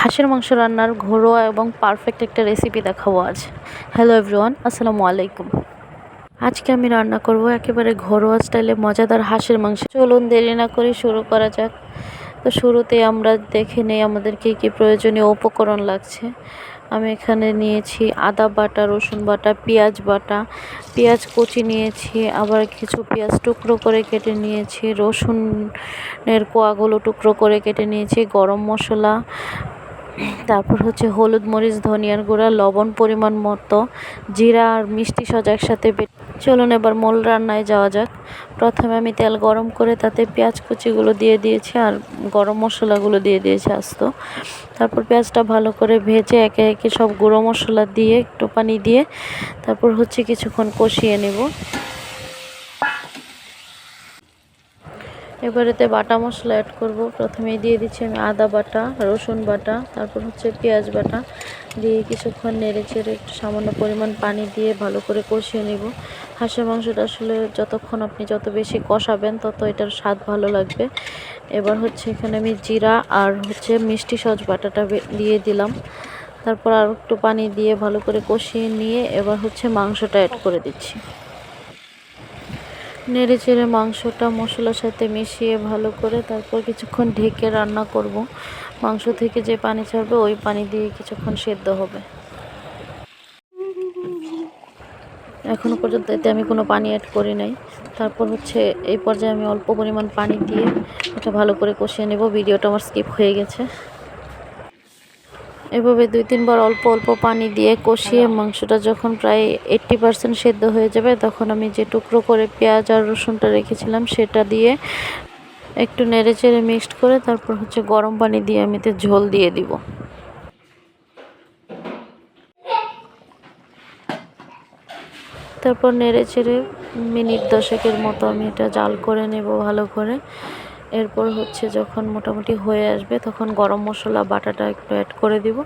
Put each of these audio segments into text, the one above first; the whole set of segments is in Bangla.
হাঁসের মাংস রান্নার ঘরোয়া এবং পারফেক্ট একটা রেসিপি দেখাবো আজ। হ্যালো এভরিওয়ান, আসসালামু আলাইকুম। আজকে আমি রান্না করব একেবারে ঘরোয়া স্টাইলে মজাদার হাঁসের মাংস। চলুন দেরি না করে শুরু করা যাক। তো শুরুতে আমরা দেখে নেই আমাদের কী কী প্রয়োজনীয় উপকরণ লাগছে। আমি এখানে নিয়েছি আদা বাটা, রসুন বাটা, পেঁয়াজ বাটা, পেঁয়াজ কুচি নিয়েছি, আবার কিছু পেঁয়াজ টুকরো করে কেটে নিয়েছি, রসুনের কোয়াগুলো টুকরো করে কেটে নিয়েছি, গরম মশলা, তারপর হচ্ছে হলুদ, মরিচ, ধনিয়ার গুঁড়া, লবণ পরিমাণ মতো, জিরা আর মিষ্টি সজ একসাথে চলুন এবার মূল রান্নায় যাওয়া যাক। প্রথমে আমি তেল গরম করে তাতে পেঁয়াজ কুচিগুলো দিয়ে দিয়েছি আর গরম মশলাগুলো দিয়ে দিয়েছি আস্ত। তারপর পেঁয়াজটা ভালো করে ভেজে একে একে সব গুঁড়ো মশলা দিয়ে একটু পানি দিয়ে তারপর হচ্ছে কিছুক্ষণ কষিয়ে নেব। এবারেতে বাটা মশলা অ্যাড করব। প্রথমেই দিয়ে দিচ্ছি আমি আদা বাটা, রসুন বাটা, তারপর হচ্ছে পেঁয়াজ বাটা দিয়ে কিছুক্ষণ নেড়ে চেড়ে একটু সামান্য পরিমাণ পানি দিয়ে ভালো করে কষিয়ে নেব। হাঁসের মাংসটা আসলে যতক্ষণ আপনি যত বেশি কষাবেন তত এটার স্বাদ ভালো লাগবে। এবার হচ্ছে এখানে আমি জিরা আর হচ্ছে মিষ্টি সজ বাটাটা দিয়ে দিলাম। তারপর আর একটু পানি দিয়ে ভালো করে কষিয়ে নিয়ে এবার হচ্ছে মাংসটা অ্যাড করে দিচ্ছি। নেড়ে চেড়ে মাংসটা মশলার সাথে মিশিয়ে ভালো করে তারপর কিছুক্ষণ ঢেকে রান্না করব। মাংস থেকে যে পানি ছাড়বে ওই পানি দিয়ে কিছুক্ষণ সেদ্ধ হবে। এখনও পর্যন্ত এতে আমি কোনো পানি অ্যাড করি নাই। তারপর হচ্ছে এই পর্যায়ে আমি অল্প পরিমাণ পানি দিয়ে এটা ভালো করে কষিয়ে নেব। ভিডিওটা আমার স্কিপ হয়ে গেছে। এভাবে 2-3 বার অল্প অল্প পানি দিয়ে কষিয়ে মাংসটা যখন প্রায় 80% সেদ্ধ হয়ে যাবে তখন আমি যে টুকরো করে পেঁয়াজ আর রসুনটা রেখেছিলাম সেটা দিয়ে একটু নেড়ে চেড়ে মিক্সড করে তারপর হচ্ছে গরম পানি দিয়ে আমি এতে ঝোল দিয়ে দিব। তারপর নেড়ে চেড়ে মিনিট 10-এর মতো আমি এটা জাল করে নেব ভালো করে। এরপর হচ্ছে যখন মোটামুটি হয়ে আসবে তখন গরম মশলা বাটাটা একটু অ্যাড করে দিব,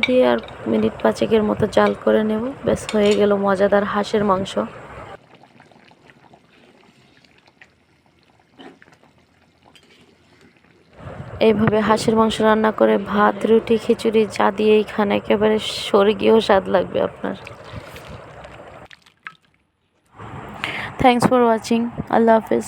দিয়ে আর মিনিট 5-এর মতো জাল করে নেব। ব্যাস হয়ে গেল মজাদার হাঁসের মাংস। এইভাবে হাঁসের মাংস রান্না করে ভাত, রুটি, খিচুড়ি যা দিয়েই খান একেবারে স্বর্গীয় স্বাদ লাগবে আপনার। Thanks for watching. আল্লাহ হাফেজ।